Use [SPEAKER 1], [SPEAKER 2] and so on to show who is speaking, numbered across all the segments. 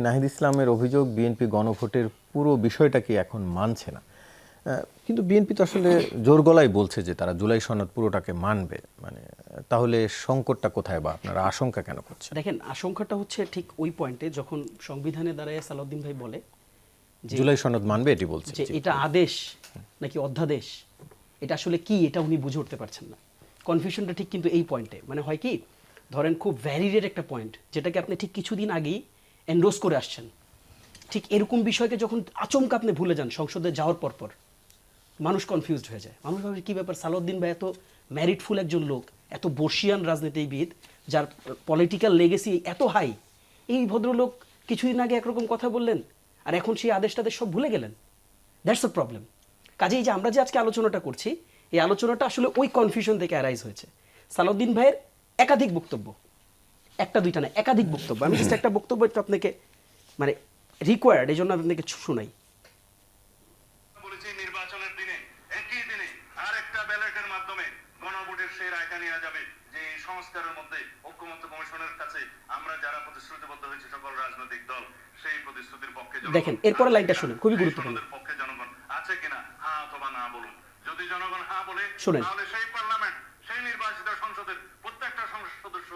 [SPEAKER 1] নাহিদ ইসলামের অভিযোগ বিএনপি গণভোটের পুরো বিষয়টাকে এখন মানছে না, কিন্তু বিএনপি তো আসলে জোর গলায় বলছে যে তারা জুলাই সনদ পুরোটাকে মানবে। মানে তাহলে সংকটটা কোথায় বা আপনারা আশঙ্কা কেন করছেন?
[SPEAKER 2] দেখেন, আশঙ্কাটা হচ্ছে ঠিক ওই পয়েন্টে যখন সংবিধানে দাঁড়ায় সালাউদ্দিন ভাই বলে যে
[SPEAKER 1] জুলাই সনদ মানবে, এটি বলছে
[SPEAKER 2] যে এটা আদেশ নাকি অধ্যাদেশ, এটা আসলে কি এটা উনি বুঝে উঠতে পারছেন না। কনফিউশনটা ঠিক কিন্তু এই পয়েন্টে, মানে হয় কি, ধরেন খুব ভ্যালিডেড একটা পয়েন্ট যেটাকে আপনি ঠিক কিছুদিন আগেই এন্ডোর্স করে আসছেন, ঠিক এরকম বিষয়কে যখন আচমকা আপনি ভুলে যান সংসদে যাওয়ার পর মানুষ কনফিউজড হয়ে যায়। মানুষ ভাবে কি ব্যাপার, সালাউদ্দিন ভাই এত ম্যারিটফুল একজন লোক, এত বর্ষিয়ান রাজনীতিবিদ, যার পলিটিক্যাল লেগেসি এত হাই, এই ভদ্রলোক কিছুদিন আগে একরকম কথা বললেন আর এখন সেই আদেশটাদের সব ভুলে গেলেন। That's a problem. কাজেই যে আমরা যে আজকে আলোচনাটা করছি, এই আলোচনাটা আসলে ওই কনফিউশন থেকে অ্যারাইজ হয়েছে। সালাউদ্দিন ভাইয়ের একাধিক বক্তব্য, একটা দুইটা না, একাধিক বক্তব্য। আমি জাস্ট একটা বক্তব্য একটু আপনাকে মানে রিকোয়ার্ড, এই জন্য আপনাকে শুনাই।
[SPEAKER 3] নির্বাচনের দিনে একই দিনে আরেকটা ব্যালটের মাধ্যমে গণভোটের সেই রায়টা নেওয়া যাবে যে সংস্কারের মধ্যে ঐক্যমত্য কমিশনের কাছে আমরা যারা প্রতিশ্রুতিবদ্ধ হয়েছে সকল রাজনৈতিক দল, সেই প্রতিশ্রুতির পক্ষে
[SPEAKER 2] দেখেন এরপরে লাইনটা শুনুন, খুবই গুরুত্বপূর্ণ।
[SPEAKER 3] পক্ষে জনগণ আছে কিনা হ্যাঁ অথবা না বলুন। যদি জনগণ হ্যাঁ বলে
[SPEAKER 2] শুনেন,
[SPEAKER 3] তাহলে সেই পার্লামেন্ট, সেই নির্বাচিত সংসদের প্রত্যেকটা সংসদ সদস্য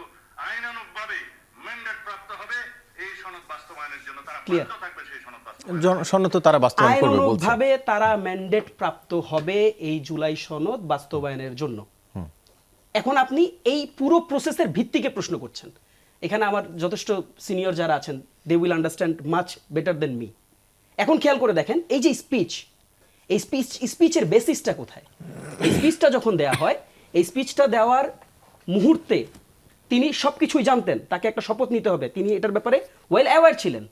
[SPEAKER 3] আইনানুগভাবে ম্যান্ডেট প্রাপ্ত হবে এই সনদ বাস্তবায়নের জন্য। তারা বাধ্য থাকবে সেই সনদ বাস্তবায়ন।
[SPEAKER 1] সনদ তো তারা বাস্তবায়ন করবে বলছে।
[SPEAKER 2] আইনানুগভাবে তারা ম্যান্ডেট প্রাপ্ত হবে এই জুলাই সনদ বাস্তবায়নের জন্য। এখন আপনি এই পুরো প্রসেসের ভিত্তিকে প্রশ্ন করছেন। এখানে আমার যথেষ্ট সিনিয়র যারা আছেন, they will understand much better than me. এখন খেয়াল করে দেখেন, এই যে স্পিচ, এই স্পিচের বেসিসটা কোথায়? এই স্পিচটা যখন দেয়া হয়, এই স্পিচটা দেওয়ার মুহূর্তে তিনি সব কিছুই জানতেন, তাকে একটা শপথ নিতে হবে, তিনি এটার ব্যাপারে ওয়েল অ্যাওয়্যার ছিলেন।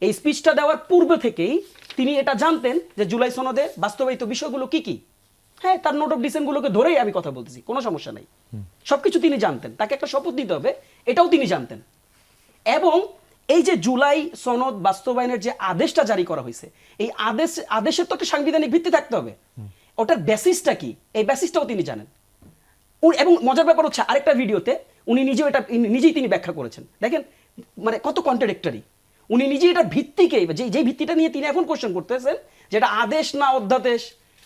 [SPEAKER 2] এই স্পিচটা দেওয়ার পূর্বে থেকেই তিনি এটা জানতেন যে জুলাই সনদে বাস্তবায়িত বিষয়গুলো কি কি। হ্যাঁ, তার নোট অফ ডিসেন্টগুলোকে ধরেই আমি কথা বলতেছি, কোনো সমস্যা নাই। সবকিছু তিনি জানতেন, তাকে একটা শপথ নিতে হবে, এটাও তিনি জানতেন। এবং এই যে জুলাই সনদ বাস্তবায়নের যে আদেশটা জারি করা হয়েছে, এই আদেশের তো একটা সাংবিধানিক ভিত্তি থাকতে হবে। ওটার বেসিসটা কি, এই বেসিসটাও তিনি জানেন। এবং মজার ব্যাপার হচ্ছে, আরেকটা ভিডিওতে উনি নিজেই তিনি ব্যাখ্যা করেছেন। দেখেন মানে কত কন্ট্রাডিক্টরি। উনি নিজেই এটার ভিত্তিকে, যে ভিত্তিটা নিয়ে তিনি এখন কোশ্চেন করতেছেন, যেটা আদেশ না অধ্যাদেশ,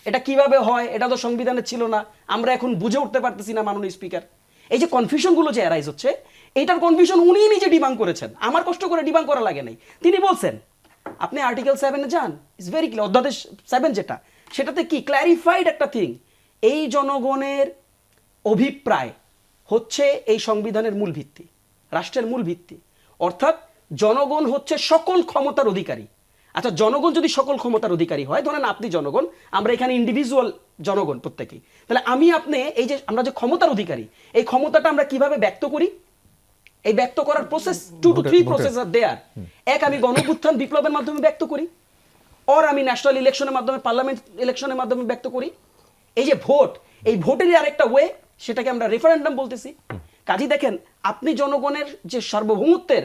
[SPEAKER 2] এটা কিভাবে হয়, এটা তো সংবিধানে ছিল না, আমরা এখন বুঝে উঠতে পারতেছি না মাননীয় স্পিকার। এই যে কনফিউশনগুলো যে অ্যারাইজ হচ্ছে, এইটার কনফিউশন উনিই নিজে ডিবাং করেছেন, আমার কষ্ট করে ডিবাং করা লাগে নাই। তিনি বলছেন আপনি আর্টিকেল 7-এ যান, ইটস ভেরি ক্লিয়ার, অধ্যাদেশ 7 যেটা, সেটাতে কি ক্ল্যারিফাইড একটা থিং, এই জনগণের অভিপ্রায় হচ্ছে এই সংবিধানের মূল ভিত্তি, রাষ্ট্রের মূল ভিত্তি। অর্থাৎ জনগণ হচ্ছে সকল ক্ষমতার অধিকারী। আচ্ছা, জনগণ যদি সকল ক্ষমতার অধিকারী হয়, ধরেন আপনি জনগণ, আমরা এখানে ইন্ডিভিজুয়াল জনগণ প্রত্যেকেই, তাহলে আমি আপনি এই যে আমরা যে ক্ষমতার অধিকারী, এই ক্ষমতাটা আমরা কিভাবে ব্যক্ত করি? এই ব্যক্ত করার প্রসেস 2 to 3 প্রসেস আর দেয়ার। এক, আমি গণঅভ্যুত্থান বিপ্লবের মাধ্যমে ব্যক্ত করি, অর আমি ন্যাশনাল ইলেকশনের মাধ্যমে, পার্লামেন্ট ইলেকশনের মাধ্যমে ব্যক্ত করি। এই যে ভোট, এই ভোটেরই আরেকটা ওয়ে, সেটাকে আমরা রেফারেন্ডাম বলতেছি। কাজী দেখেন, আপনি জনগণের যে সার্বভৌমত্বের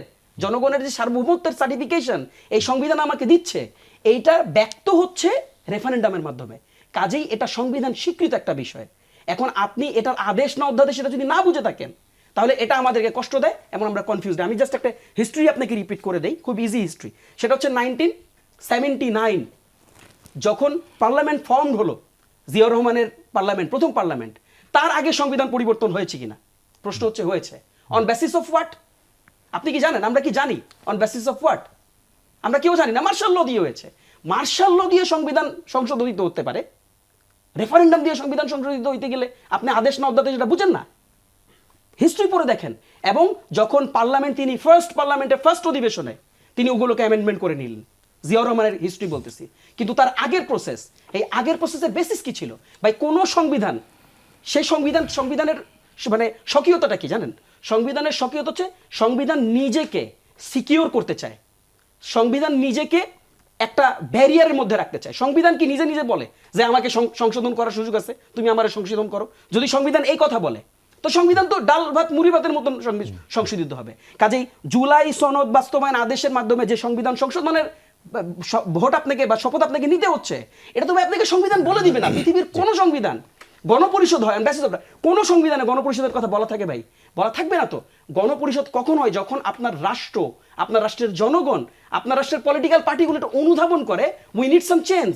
[SPEAKER 2] সার্টিফিকেশন এই সংবিধান আমাকে দিচ্ছে, এইটা ব্যক্ত হচ্ছে রেফারেন্ডামের মাধ্যমে। কাজেই এটা সংবিধান স্বীকৃত একটা বিষয়। এখন আপনি এটার আদেশ না অধ্যাদেশ এটা যদি না বুঝে থাকেন, তাহলে এটা আমাদেরকে কষ্ট দেয় এবং আমরা কনফিউজড। আমি জাস্ট একটা হিস্ট্রি আপনাকে রিপিট করে দেই, খুব ইজি হিস্ট্রি। সেটা হচ্ছে 1979 যখন পার্লামেন্ট ফর্ম হলো, জিয়াউর রহমানের পার্লামেন্ট, প্রথম পার্লামেন্ট, তার আগে সংবিধান পরিবর্তন হয়েছে কিনা? প্রশ্ন হচ্ছে হয়েছে। On basis of what? আপনি কি জানেন? আমরা কি জানি অন বেসিস অফ হোয়াট? আমরা কেউ জানি না। মার্শাল ল দিয়ে হয়েছে। মার্শাল ল দিয়ে সংবিধান সংশোধিত হতে পারে, রেফারেন্ডাম দিয়ে সংবিধান সংশোধিত হইতে গেলে আপনি আদেশ না অধ্যাদেশ এটা বুঝেন না? হিস্ট্রি পড়ে দেখেন। এবং যখন পার্লামেন্ট, তিনি পার্লামেন্টের ফার্স্ট অধিবেশনে তিনি ওগুলোকে অ্যামেন্ডমেন্ট করে নিলেন। জিয়াউর রহমানের হিস্ট্রি বলতেছি। কিন্তু তার আগের প্রসেস, এই আগের প্রসেসের বেসিস কি ছিল? ভাই, কোনো সংবিধান, সেই সংবিধানের মানে স্বকীয়তাটা কি জানেন? সংবিধানের স্বকীয়তা হচ্ছে সংবিধান নিজেকে সিকিউর করতে চায়, সংবিধান নিজেকে একটা ব্যারিয়ারের মধ্যে রাখতে চায়। সংবিধান কি নিজে নিজে বলে যে আমাকে সংশোধন করার সুযোগ আছে, তুমি আমার সংশোধন করো? যদি সংবিধান এই কথা বলে, তো সংবিধান তো ডাল ভাত মুড়ি ভাতের মতন সংশোধিত হবে। কাজেই জুলাই সনদ বাস্তবায়ন আদেশের মাধ্যমে যে সংবিধান সংশোধনের ভোট আপনাকে বা শপথ আপনাকে নিতে হচ্ছে, এটা তো আপনাকে সংবিধান বলে দিবে না। পৃথিবীর কোন সংবিধান, গণপরিষদ হয়, কোনো সংবিধানে গণপরিষদের কথা বলা থাকে ভাই? বলা থাকবে না তো। গণপরিষদ কখন হয়? যখন আপনার রাষ্ট্র, আপনার রাষ্ট্রের জনগণ, আপনার রাষ্ট্রের পলিটিক্যাল পার্টিগুলো এটা অনুধাবন করে উই নিড সাম চেঞ্জ,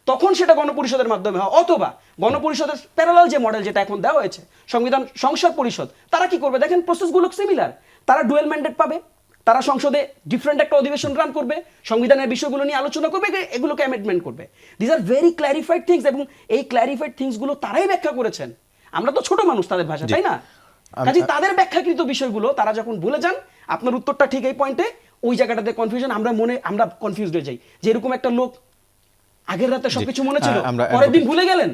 [SPEAKER 2] তখন সেটা গণপরিষদের মাধ্যমে হয়। অথবা গণপরিষদের প্যারালাল যে মডেল যেটা এখন দেওয়া হয়েছে সংবিধান সংসদ পরিষদ, তারা কি করবে দেখেন, প্রসেসগুলো সিমিলার। তারা ডুয়েল ম্যান্ডেট পাবে, তারা সংসদে ডিফারেন্ট একটা অধিবেশন রান করবে, সংবিধানের বিষয়গুলো নিয়ে আলোচনা করবে, এগুলোকে অ্যামেন্ডমেন্ট করবে। This are very clarified things, এবং এই ক্ল্যারিফাইড থিংসগুলো তারাই ব্যাখ্যা করেছেন। আমরা তো ছোট মানুষ তাদের ভাষা, তাই না? কাজে তাদের ব্যাখ্যাকৃত বিষয়গুলো তারা যখন ভুলে যান, আপনার উত্তরটা ঠিক এই পয়েন্টে, ওই জায়গাটাতে কনফিউশন, আমরা কনফিউজড হয়ে যাই যে এরকম একটা লোক আগের রাতে সবকিছু মনে ছিল, পরের দিন ভুলে গেলেন।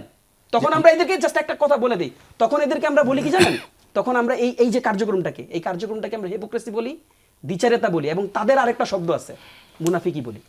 [SPEAKER 2] তখন আমরা এদেরকে জাস্ট একটা কথা বলে দিই, তখন এদেরকে আমরা বলি কি জানেন, তখন আমরা এই যে কার্যক্রমটাকে আমরা হিপোক্রেসি বলি, দ্বিচারিতা বলি, এবং তাদের আরেকটা শব্দ আছে, মুনাফিকি বলি।